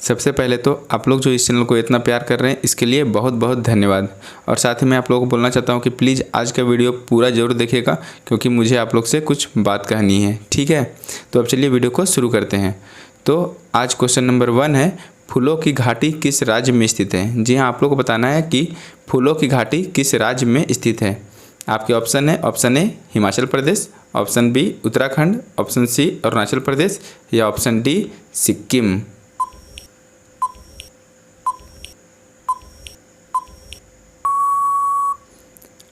सबसे पहले तो आप लोग जो इस चैनल को इतना प्यार कर रहे हैं इसके लिए बहुत बहुत धन्यवाद। और साथ ही मैं आप लोगों को बोलना चाहता हूं कि प्लीज़ आज का वीडियो पूरा ज़रूर देखिएगा, क्योंकि मुझे आप लोग से कुछ बात कहनी है। ठीक है, तो अब चलिए वीडियो को शुरू करते हैं। तो आज क्वेश्चन नंबर 1 है, फूलों की घाटी किस राज्य में स्थित है। जी हाँ, आप लोग को बताना है कि फूलों की घाटी किस राज्य में स्थित है। आपके ऑप्शन है, option A Himachal Pradesh, option B Uttarakhand, option C Arunachal Pradesh या ऑप्शन डी सिक्किम।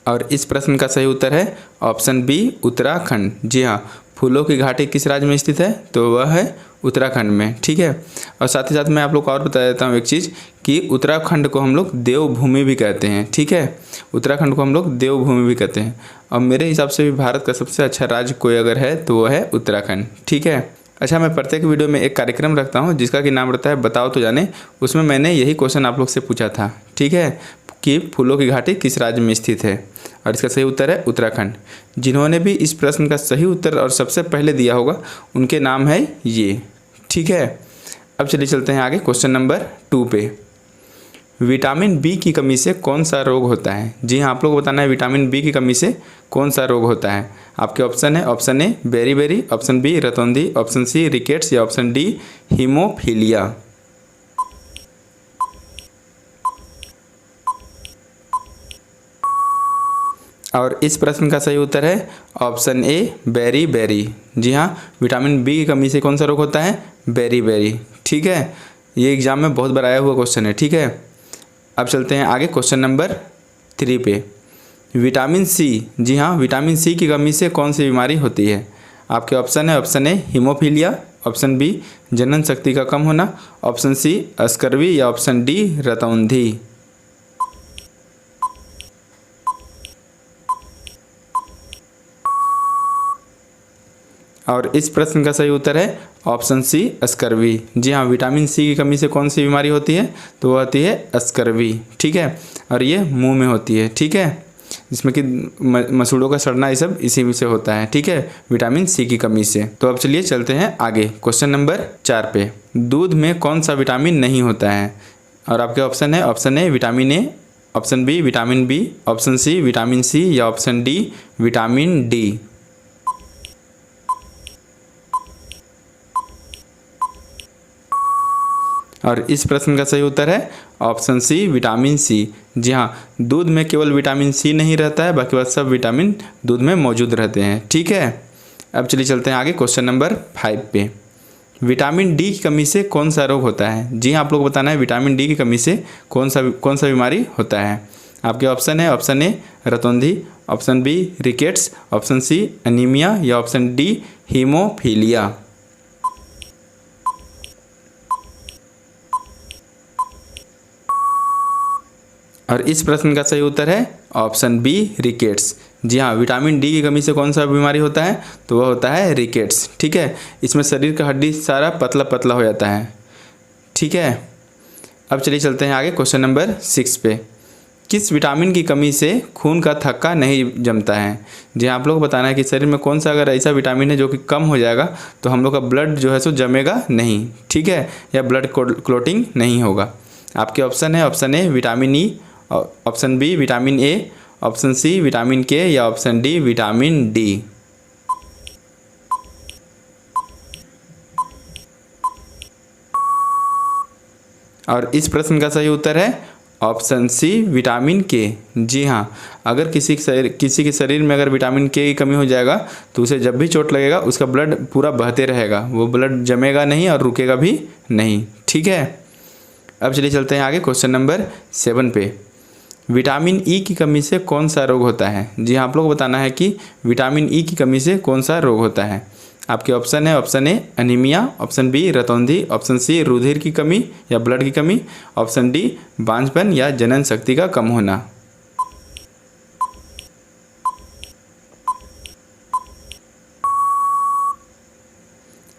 और इस प्रश्न का सही उत्तर है ऑप्शन बी उत्तराखंड। जी हाँ, फूलों की घाटी किस राज्य में स्थित है, तो वह है उत्तराखंड में। ठीक है, और साथ ही साथ मैं आप लोग को और बता देता हूँ एक चीज़ कि उत्तराखंड को हम लोग देवभूमि भी कहते हैं। ठीक है, उत्तराखंड को हम लोग देवभूमि भी कहते हैं। और मेरे हिसाब से भी भारत का सबसे अच्छा राज्य कोई अगर है तो वह है उत्तराखंड। ठीक है, अच्छा, मैं प्रत्येक वीडियो में एक कार्यक्रम रखता हूँ जिसका कि नाम रहता है बताओ तो जाने। उसमें मैंने यही क्वेश्चन आप लोग से पूछा था, ठीक है, कि फूलों की घाटी किस राज्य में स्थित है, और इसका सही उत्तर है उत्तराखंड। जिन्होंने भी इस प्रश्न का सही उत्तर और सबसे पहले दिया होगा उनके नाम है ये। ठीक है, अब चलिए चलते हैं आगे क्वेश्चन नंबर 2 पे। विटामिन बी की कमी से कौन सा रोग होता है। जी हाँ, आप लोग को बताना है विटामिन बी की कमी से कौन सा रोग होता है। आपके ऑप्शन है, ऑप्शन ए बेरी, ऑप्शन बी रतौंधी, ऑप्शन सी रिकेट्स या ऑप्शन डी हीमोफीलिया। और इस प्रश्न का सही उत्तर है ऑप्शन ए बेरी। जी हाँ, विटामिन बी की कमी से कौन सा रोग होता है, बेरी। ठीक है, ये एग्जाम में बहुत बार आया हुआ क्वेश्चन है। ठीक है, अब चलते हैं आगे क्वेश्चन नंबर 3 पे। विटामिन सी, जी हाँ, विटामिन सी की कमी से कौन सी बीमारी होती है। आपके ऑप्शन है, option A haemophilia, option B जनन शक्ति का कम होना, ऑप्शन सी स्कर्वी या ऑप्शन डी रतौंधी। और इस प्रश्न का सही उत्तर है ऑप्शन सी स्कर्वी। जी हाँ, विटामिन सी की कमी से कौन सी बीमारी होती है, तो वह होती है स्कर्वी। ठीक है, और ये मुंह में होती है। ठीक है, जिसमें कि मसूड़ों का सड़ना ये सब इसी से होता है। ठीक है, विटामिन सी की कमी से। तो अब चलिए चलते हैं आगे क्वेश्चन नंबर 4 पे। दूध में कौन सा विटामिन नहीं होता है। और आपके ऑप्शन है, option A vitamin A, option B vitamin B, option C vitamin C या ऑप्शन डी विटामिन डी। और इस प्रश्न का सही उत्तर है ऑप्शन सी विटामिन सी। जी हाँ, दूध में केवल विटामिन सी नहीं रहता है, बाकी बात सब विटामिन दूध में मौजूद रहते हैं। ठीक है, अब चलिए चलते हैं आगे क्वेश्चन नंबर 5 पे। विटामिन डी की कमी से कौन सा रोग होता है। जी हाँ, आप लोग को बताना है विटामिन डी की कमी से कौन सा बीमारी होता है। आपके ऑप्शन है, ऑप्शन ए रतौंधी, option B rickets, option C anaemia या ऑप्शन डी हीमोफीलिया। और इस प्रश्न का सही उत्तर है ऑप्शन बी रिकेट्स। जी हाँ, विटामिन डी की कमी से कौन सा बीमारी होता है, तो वह होता है रिकेट्स। ठीक है, इसमें शरीर का हड्डी सारा पतला पतला हो जाता है। ठीक है, अब चलिए चलते हैं आगे क्वेश्चन नंबर 6 पे। किस विटामिन की कमी से खून का थक्का नहीं जमता है। जी हाँ, आप लोग को बताना है कि शरीर में कौन सा अगर ऐसा विटामिन है जो कि कम हो जाएगा तो हम लोग का ब्लड जो है सो जमेगा नहीं। ठीक है, या ब्लड क्लोटिंग नहीं होगा। आपके ऑप्शन है, option A vitamin E, option B vitamin A, option C vitamin K या ऑप्शन डी विटामिन डी। और इस प्रश्न का सही उत्तर है ऑप्शन सी विटामिन के। जी हाँ, अगर किसी के शरीर में अगर विटामिन के की कमी हो जाएगा तो उसे जब भी चोट लगेगा उसका ब्लड पूरा बहते रहेगा, वो ब्लड जमेगा नहीं और रुकेगा भी नहीं। ठीक है, अब चलिए चलते हैं आगे क्वेश्चन नंबर 7 पे। विटामिन ई की कमी से कौन सा रोग होता है। जी हाँ, आप लोग को बताना है कि विटामिन ई की कमी से कौन सा रोग होता है। आपके ऑप्शन है, option A anaemia, option B रतौंधी, ऑप्शन सी रुधिर की कमी या ब्लड की कमी, ऑप्शन डी बांझपन या जनन शक्ति का कम होना।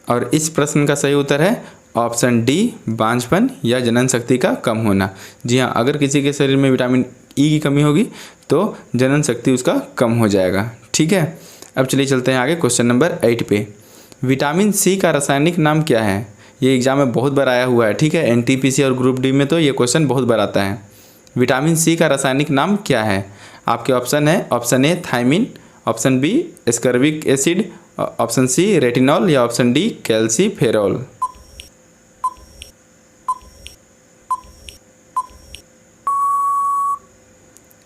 और इस प्रश्न का सही उत्तर है ऑप्शन डी बांझपन या जनन शक्ति का कम होना। जी हाँ, अगर किसी के शरीर में विटामिन ई की कमी होगी तो जनन शक्ति उसका कम हो जाएगा। ठीक है, अब चलिए चलते हैं आगे क्वेश्चन नंबर 8 पे। विटामिन सी का रासायनिक नाम क्या है। ये एग्जाम में बहुत बार आया हुआ है, ठीक है। एनटीपीसी और ग्रुप डी में तो ये क्वेश्चन बहुत बार आता है। विटामिन सी का रासायनिक नाम क्या है? आपके ऑप्शन है, option A thiamine, option B ascorbic acid, option C retinol या ऑप्शन डी कैल्सीफेरॉल।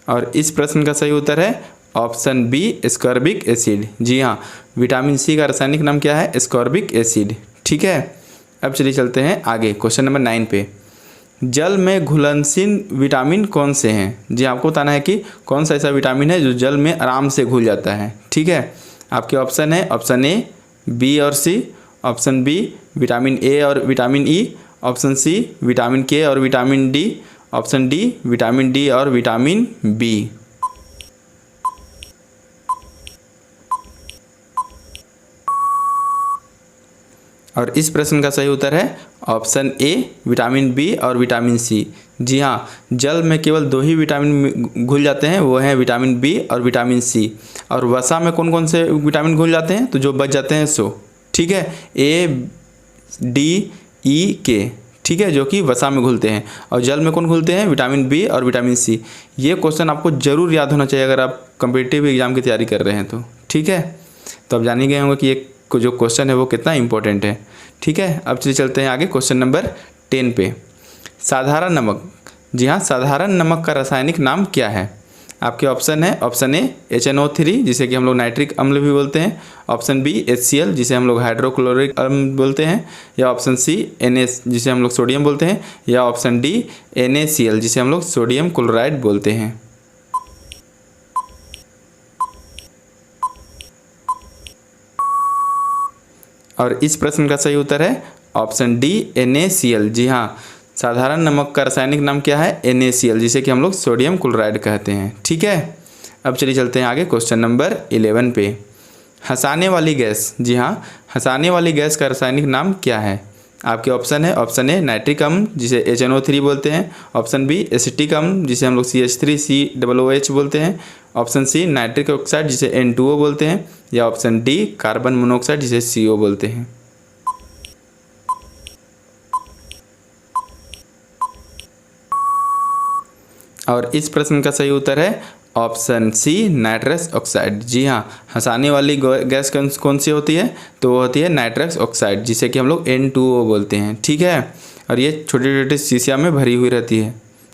और इस प्रश्न का सही उत्तर है ऑप्शन बी एस्कॉर्बिक एसिड। जी हाँ, विटामिन सी का रासायनिक नाम क्या है? एस्कॉर्बिक एसिड, ठीक है। अब चलिए चलते हैं आगे क्वेश्चन नंबर 9 पे। जल में घुलनशील विटामिन कौन से हैं? जी आपको बताना है कि कौन सा ऐसा विटामिन है जो जल में आराम से घुल जाता है, ठीक है। आपके ऑप्शन है, ऑप्शन ए बी और C, option B vitamin A और vitamin E, option C vitamin K और vitamin D, option D vitamin D और विटामिन बी। और इस प्रश्न का सही उत्तर है ऑप्शन ए विटामिन बी और विटामिन सी। जी हाँ, जल में केवल 2 ही विटामिन घुल जाते हैं, वो हैं विटामिन बी और विटामिन सी। और वसा में कौन कौन से विटामिन घुल जाते हैं? तो जो बच जाते हैं सो, ठीक है, ए डी ई के, ठीक है, जो कि वसा में घुलते हैं। और जल में कौन घुलते हैं? विटामिन बी और विटामिन सी। ये क्वेश्चन आपको जरूर याद होना चाहिए अगर आप कम्पिटिटिव एग्जाम की तैयारी कर रहे हैं तो, ठीक है। तो अब जान ही गए होंगे कि ये जो क्वेश्चन है वो कितना इंपॉर्टेंट है, ठीक है। अब चलिए चलते हैं आगे क्वेश्चन नंबर 10 पे। साधारण नमक, जी हाँ, साधारण नमक का रासायनिक नाम क्या है? आपके ऑप्शन है, ऑप्शन ए HNO3 जिसे कि हम लोग नाइट्रिक अम्ल भी बोलते हैं, ऑप्शन बी HCl जिसे हम लोग हाइड्रोक्लोरिक अम्ल बोलते हैं, या ऑप्शन सी NS जिसे हम लोग सोडियम बोलते हैं, या ऑप्शन डी NaCl जिसे हम लोग सोडियम क्लोराइड बोलते हैं। और इस प्रश्न का सही उत्तर है ऑप्शन डी NaCl। जी हाँ, साधारण नमक का रासायनिक नाम क्या है? NaCl जिसे कि हम लोग सोडियम क्लोराइड कहते हैं, ठीक है। अब चलिए चलते हैं आगे क्वेश्चन नंबर 11 पे। हंसाने वाली गैस, जी हाँ, हंसाने वाली गैस का रासायनिक नाम क्या है? आपके ऑप्शन है, ऑप्शन ए नाइट्रिक अम्ल जिसे HNO3 बोलते हैं, ऑप्शन बी एसिटिक अम्ल जिसे हम लोग CH3COOH बोलते हैं, ऑप्शन सी नाइट्रिक ऑक्साइड जिसे N2O बोलते हैं, या ऑप्शन डी कार्बन मोनोऑक्साइड जिसे CO बोलते हैं। और इस प्रश्न का सही उत्तर है ऑप्शन सी नाइट्रस ऑक्साइड। जी हाँ, हंसाने वाली गैस कौन सी होती है? तो वो होती है नाइट्रस ऑक्साइड जिसे कि हम लोग N2O बोलते हैं, ठीक है। और ये छोटे छोटे शीशिया में भरी हुई रहती है,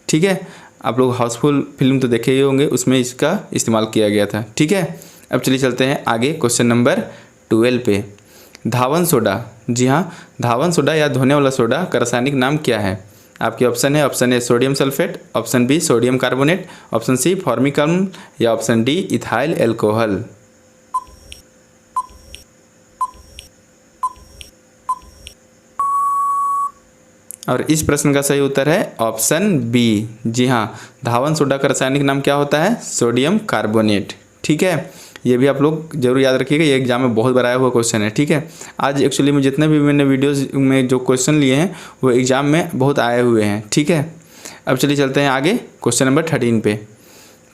ठीक है। आप लोग हाउसफुल फिल्म तो देखे ही होंगे, उसमें इसका इस्तेमाल किया गया था, ठीक है। अब चलिए चलते हैं आगे क्वेश्चन नंबर 12 पे। धावन सोडा, जी हाँ, धावन सोडा या धोने वाला सोडा का रासायनिक नाम क्या है? आपके ऑप्शन है, option A sodium sulphate, option B sodium carbonate, option C formic अम्ल, या ऑप्शन डी इथाइल एल्कोहल। और इस प्रश्न का सही उत्तर है ऑप्शन बी। जी हाँ, धावन सोडा का रासायनिक नाम क्या होता है? सोडियम कार्बोनेट, ठीक है। ये भी आप लोग जरूर याद रखिएगा, ये एग्जाम में बहुत बार आया हुआ क्वेश्चन है, ठीक है। आज एक्चुअली में जितने भी मैंने वीडियोस में जो क्वेश्चन लिए हैं वो एग्जाम में बहुत आए हुए हैं, ठीक है। अब चलिए चलते हैं आगे क्वेश्चन नंबर 13 पे।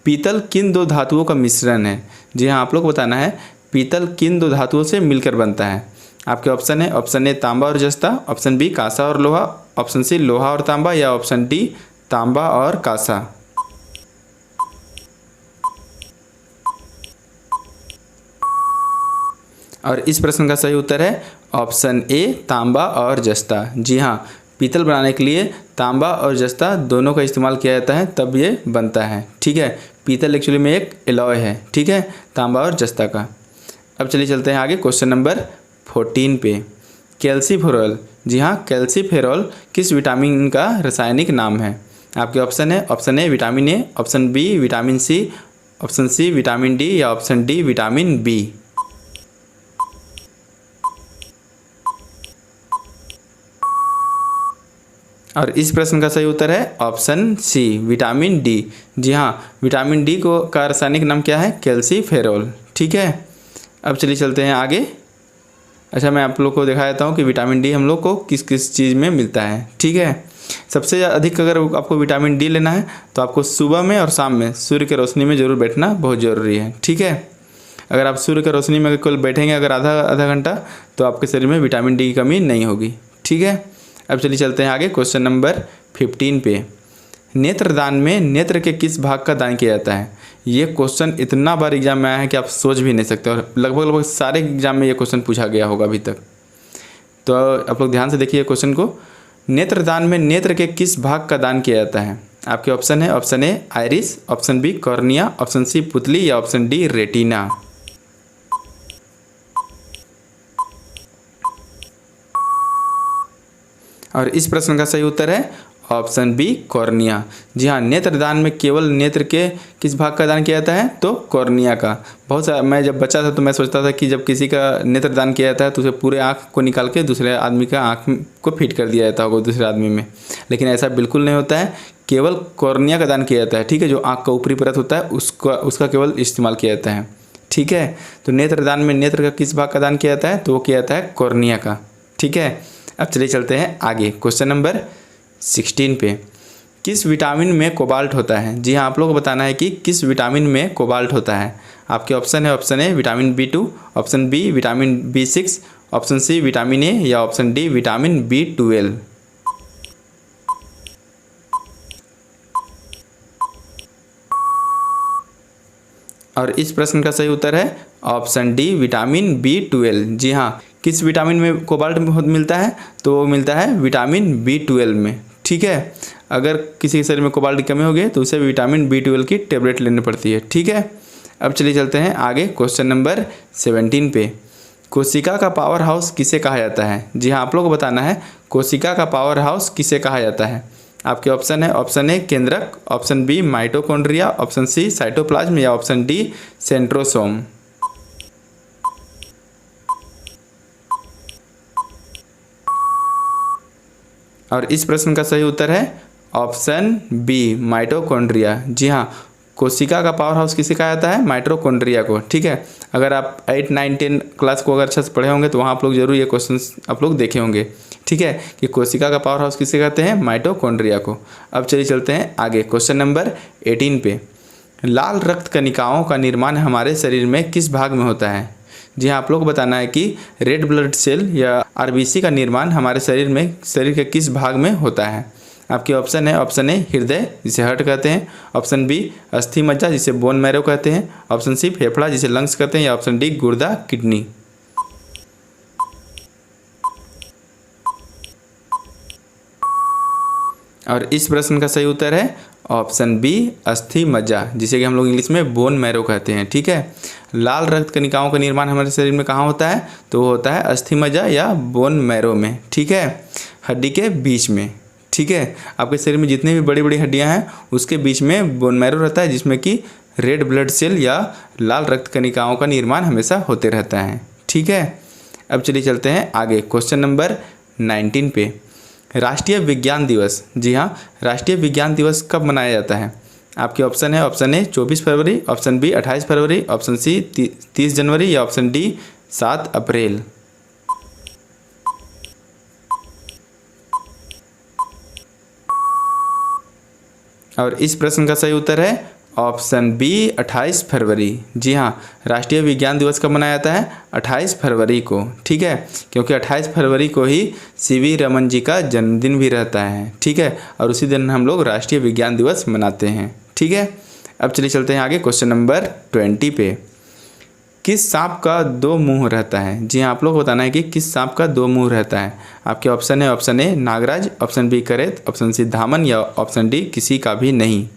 पीतल किन 2 धातुओं का मिश्रण है? जी हाँ, आप लोग को बताना है पीतल किन 2 धातुओं से मिलकर बनता है। आपके ऑप्शन है, ऑप्शन ए तांबा और जस्ता, ऑप्शन बी कांसा और लोहा, ऑप्शन सी लोहा और तांबा, या ऑप्शन डी तांबा और कांसा। और इस प्रश्न का सही उत्तर है ऑप्शन ए तांबा और जस्ता। जी हाँ, पीतल बनाने के लिए तांबा और जस्ता दोनों का इस्तेमाल किया जाता है तब ये बनता है, ठीक है। पीतल एक्चुअली में एक एलॉय है, ठीक है, तांबा और जस्ता का। अब चलिए चलते हैं आगे क्वेश्चन नंबर 14 पे। कैल्सीफेरॉल, जी हाँ, कैल्सीफेरॉल किस विटामिन का रासायनिक नाम है? आपके ऑप्शन है, option A vitamin A, option B vitamin C, option C vitamin D, या ऑप्शन डी विटामिन बी। और इस प्रश्न का सही उत्तर है ऑप्शन सी विटामिन डी। जी हाँ, विटामिन डी को का रासायनिक नाम क्या है? कैल्सीफेरॉल, ठीक है। अब चलिए चलते हैं आगे। अच्छा, मैं आप लोग को दिखा देता हूँ कि विटामिन डी हम लोग को किस किस चीज़ में मिलता है, ठीक है। सबसे अधिक अगर आपको विटामिन डी लेना है तो आपको सुबह में और शाम में सूर्य की रोशनी में ज़रूर बैठना बहुत ज़रूरी है, ठीक है। अगर आप सूर्य की रोशनी में केवल बैठेंगे अगर आधा घंटा तो आपके शरीर में विटामिन डी की कमी नहीं होगी, ठीक है। अब चलिए चलते हैं आगे क्वेश्चन नंबर 15 पे। नेत्रदान में नेत्र के किस भाग का दान किया जाता है? ये क्वेश्चन इतना बार एग्जाम में आया है कि आप सोच भी नहीं सकते, और लगभग सारे एग्जाम में ये क्वेश्चन पूछा गया होगा अभी तक। तो आप लोग ध्यान से देखिए क्वेश्चन को। नेत्रदान में नेत्र के किस भाग का दान किया जाता है? आपके ऑप्शन है, option A iris, option B cornea, option C पुतली या ऑप्शन डी रेटिना। और इस प्रश्न का सही उत्तर है ऑप्शन बी कॉर्निया। जी हाँ, नेत्रदान में केवल नेत्र के किस भाग का दान किया जाता है? तो कॉर्निया का। बहुत सारा, मैं जब बच्चा था तो मैं सोचता था कि जब किसी का नेत्रदान किया जाता है तो उसे पूरे आँख को निकाल के दूसरे आदमी का आँख को फिट कर दिया जाता होगा दूसरे आदमी में, लेकिन ऐसा बिल्कुल नहीं होता है। केवल कॉर्निया का दान किया जाता है, ठीक है। जो आँख का ऊपरी परत होता है उसका केवल इस्तेमाल किया जाता है, ठीक है। तो नेत्रदान में नेत्र का किस भाग का दान किया जाता है? तो वो किया जाता है कॉर्निया का, ठीक है। अब चलिए चलते हैं आगे क्वेश्चन नंबर 16 पे। किस विटामिन में कोबाल्ट होता है? जी हाँ, आप लोगों को बताना है कि किस विटामिन में कोबाल्ट होता है। आपके ऑप्शन है, option A vitamin B2, option B vitamin B6, option C vitamin A या ऑप्शन डी विटामिन B12। और इस प्रश्न का सही उत्तर है ऑप्शन डी विटामिन B12। जी हाँ, किस विटामिन में कोबाल्ट मिलता है? तो वो मिलता है विटामिन B12 में, ठीक है। अगर किसी के शरीर में कोबाल्ट की कमी हो गई तो उसे विटामिन B12 की टेबलेट लेनी पड़ती है, ठीक है। अब चलिए चलते हैं आगे क्वेश्चन नंबर 17 पे। कोशिका का पावर हाउस किसे कहा जाता है? जी हाँ, आप लोग को बताना है कोशिका का पावर हाउस किसे कहा जाता है। आपके ऑप्शन है, ऑप्शन ए केंद्रक, option B mitochondria, option C cytoplasm या ऑप्शन डी सेंट्रोसोम। और इस प्रश्न का सही उत्तर है ऑप्शन बी माइटोकॉन्ड्रिया। जी हाँ, कोशिका का पावर हाउस किसे कहा जाता है? माइटोकॉन्ड्रिया को, ठीक है। अगर आप 8, 9, 10 क्लास को अगर अच्छे से पढ़े होंगे तो वहाँ आप लोग जरूर ये क्वेश्चन आप लोग देखे होंगे, ठीक है, कि कोशिका का पावर हाउस किसे कहते हैं? माइटोकॉन्ड्रिया को। अब चलिए चलते हैं आगे क्वेश्चन नंबर 18 पे। लाल रक्त कणिकाओं का निर्माण हमारे शरीर में किस भाग में होता है? जी हाँ, आप लोग को बताना है कि रेड ब्लड सेल या RBC का निर्माण हमारे शरीर के किस भाग में होता है। आपके ऑप्शन है, ऑप्शन ए हृदय जिसे हार्ट कहते हैं, ऑप्शन बी अस्थि मज्जा जिसे बोन मैरो कहते हैं, ऑप्शन सी फेफड़ा जिसे लंग्स कहते हैं या ऑप्शन डी गुर्दा किडनी। और इस प्रश्न का सही उत्तर है ऑप्शन बी अस्थि मज्जा, जिसे कि हम लोग इंग्लिश में बोन मैरो कहते हैं, ठीक है। लाल रक्त कणिकाओं का निर्माण हमारे शरीर में कहाँ होता है? तो वो होता है अस्थि मज्जा या बोन मैरो में, ठीक है, हड्डी के बीच में, ठीक है। आपके शरीर में जितनी भी बड़ी बड़ी हड्डियां हैं उसके बीच में बोन मैरो रहता है, जिसमें कि रेड ब्लड सेल या लाल रक्त कणिकाओं का निर्माण हमेशा होते रहता है, ठीक है। अब चलिए चलते हैं आगे क्वेश्चन नंबर 19 पे। राष्ट्रीय विज्ञान दिवस, जी हाँ, राष्ट्रीय विज्ञान दिवस कब मनाया जाता है? आपके ऑप्शन है, ऑप्शन ए 24 फरवरी, ऑप्शन बी 28 फरवरी, ऑप्शन सी 30 जनवरी या ऑप्शन डी 7 अप्रैल। और इस प्रश्न का सही उत्तर है ऑप्शन बी 28 फरवरी। जी हाँ, राष्ट्रीय विज्ञान दिवस कब मनाया जाता है? 28 फरवरी को, ठीक है, क्योंकि 28 फरवरी को ही CV रमन जी का जन्मदिन भी रहता है, ठीक है, और उसी दिन हम लोग राष्ट्रीय विज्ञान दिवस मनाते हैं, ठीक है। अब चलिए चलते हैं आगे क्वेश्चन नंबर 20 पे। किस सांप का 2 मुंह रहता है? जी हाँ, आप लोग को बताना है कि किस सांप का 2 मुंह रहता है। आपके ऑप्शन है, ऑप्शन ए नागराज, ऑप्शन बी करेत, ऑप्शन सी धामन या ऑप्शन डी किसी का भी नहीं।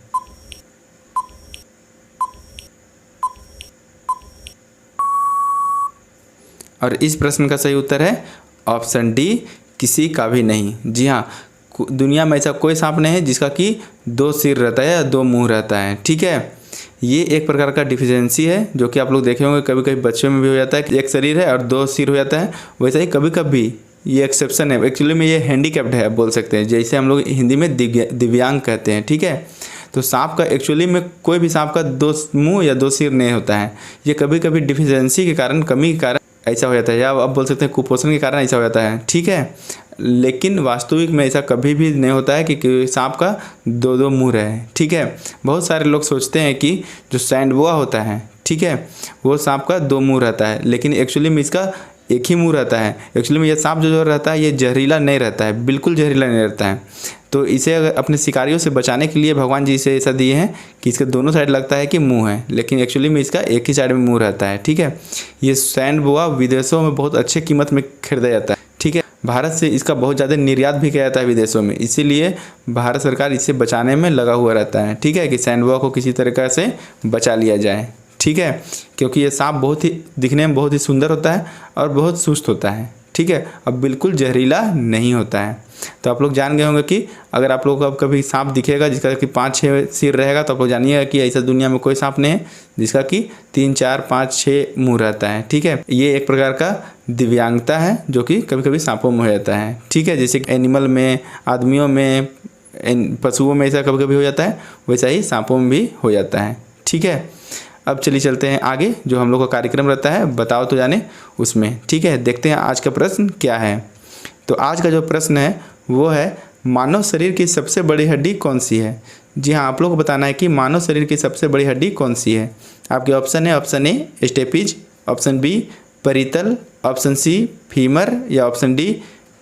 और इस प्रश्न का सही उत्तर है ऑप्शन डी किसी का भी नहीं। जी हाँ, दुनिया में ऐसा कोई सांप नहीं है जिसका कि 2 सिर रहता है या 2 मुंह रहता है, ठीक है। ये एक प्रकार का डिफिशियंसी है जो कि आप लोग देखे होंगे, कभी कभी बच्चों में भी हो जाता है कि एक शरीर है और 2 सिर हो जाता है। वैसा ही कभी कभी ये एक्सेप्शन है, एक्चुअली में ये हैंडीकैप्ड है बोल सकते हैं, जैसे हम लोग हिंदी में दिव्यांग कहते हैं, ठीक है। तो सांप का एक्चुअली में कोई भी सांप का 2 मुंह या 2 सिर नहीं होता है। ये कभी कभी डिफिशियंसी के कारण, कमी के कारण ऐसा हो जाता है, या आप बोल सकते हैं कुपोषण के कारण ऐसा हो जाता है, ठीक है। लेकिन वास्तविक में ऐसा कभी भी नहीं होता है कि सांप का 2 मुंह रहे, ठीक है। बहुत सारे लोग सोचते हैं कि जो सैंडबोआ होता है, ठीक है, वो सांप का 2 मुंह रहता है, लेकिन एक्चुअली में इसका एक ही मुंह रहता है। एक्चुअली में ये सांप जो रहता है ये जहरीला नहीं रहता है, बिल्कुल जहरीला नहीं रहता है। तो इसे अगर अपने शिकारियों से बचाने के लिए भगवान जी इसे ऐसा दिए हैं कि इसके दोनों साइड लगता है कि मुंह है, लेकिन एक्चुअली में इसका एक ही साइड में मुंह रहता है। ठीक है, ये सैंड बोआ विदेशों में बहुत अच्छे कीमत में खरीदा जाता है। ठीक है, भारत से इसका बहुत ज़्यादा निर्यात भी किया जाता है विदेशों में, इसीलिए भारत सरकार इसे बचाने में लगा हुआ रहता है। ठीक है, कि सैंड बोआ को किसी तरीक़ा से बचा लिया जाए। ठीक है, क्योंकि ये सांप बहुत ही दिखने में बहुत ही सुंदर होता है और बहुत सुस्त होता है। ठीक है, अब बिल्कुल जहरीला नहीं होता है। तो आप लोग जान गए होंगे कि अगर आप लोग को अब कभी सांप दिखेगा जिसका कि 5-6 सिर रहेगा, तो आप लोग जानिएगा कि ऐसा दुनिया में कोई सांप नहीं है जिसका कि 3, 4, 5, 6 मुँह रहता है। ठीक है, ये एक प्रकार का दिव्यांगता है जो कि कभी कभी सांपों में हो जाता है। ठीक है, जैसे एनिमल में, आदमियों में, पशुओं में ऐसा कभी कभी हो जाता है, वैसा ही सांपों में भी हो जाता है। ठीक है, अब चलिए चलते हैं आगे, जो हम लोग का कार्यक्रम रहता है बताओ तो जाने उसमें। ठीक है, देखते हैं आज का प्रश्न क्या है। तो आज का जो प्रश्न है वो है, मानव शरीर की सबसे बड़ी हड्डी कौन सी है? जी हाँ, आप लोग को बताना है कि मानव शरीर की सबसे बड़ी हड्डी कौन सी है। आपके ऑप्शन है, option A stapes, option B परितल, ऑप्शन सी फीमर या ऑप्शन डी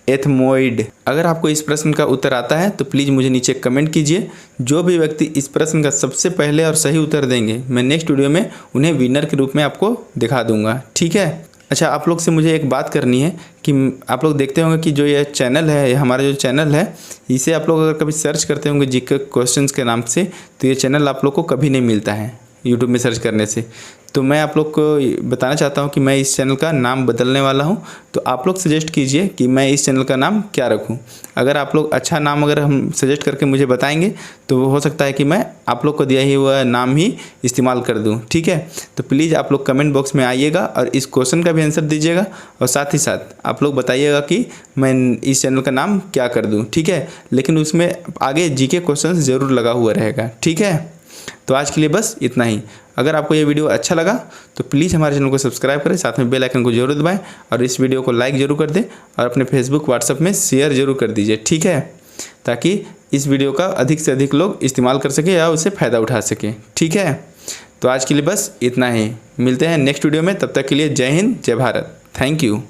एथमोइड। अगर आपको इस प्रश्न का उत्तर आता है तो प्लीज़ मुझे नीचे कमेंट कीजिए। जो भी व्यक्ति इस प्रश्न का सबसे पहले और सही उत्तर देंगे, मैं नेक्स्ट वीडियो में उन्हें विनर के रूप में आपको दिखा दूंगा। ठीक है, अच्छा आप लोग से मुझे एक बात करनी है कि आप लोग देखते होंगे कि जो ये चैनल है, हमारा जो चैनल है, इसे आप लोग अगर कभी सर्च करते होंगे जीके क्वेश्चंस के नाम से, तो ये चैनल आप लोग को कभी नहीं मिलता है यूट्यूब में सर्च करने से। तो मैं आप लोग को बताना चाहता हूं कि मैं इस चैनल का नाम बदलने वाला हूं, तो आप लोग सजेस्ट कीजिए कि मैं इस चैनल का नाम क्या रखूं। अगर आप लोग अच्छा नाम अगर हम सजेस्ट करके मुझे बताएंगे तो हो सकता है कि मैं आप लोग को दिया ही हुआ नाम ही इस्तेमाल कर दूं। ठीक है, तो प्लीज़ आप लोग कमेंट बॉक्स में आइएगा और इस क्वेश्चन का भी आंसर दीजिएगा, और साथ ही साथ आप लोग बताइएगा कि मैं इस चैनल का नाम क्या कर दूँ। ठीक है, लेकिन उसमें आगे जीके क्वेश्चन ज़रूर लगा हुआ रहेगा। ठीक है, तो आज के लिए बस इतना ही। अगर आपको ये वीडियो अच्छा लगा तो प्लीज़ हमारे चैनल को सब्सक्राइब करें, साथ में बेल आइकन को जरूर दबाएं और इस वीडियो को लाइक जरूर कर दें और अपने फेसबुक व्हाट्सएप में शेयर जरूर कर दीजिए। ठीक है, ताकि इस वीडियो का अधिक से अधिक लोग इस्तेमाल कर सके या उससे फ़ायदा उठा सकें। ठीक है, तो आज के लिए बस इतना ही। मिलते हैं नेक्स्ट वीडियो में, तब तक के लिए जय हिंद, जय भारत। Thank you.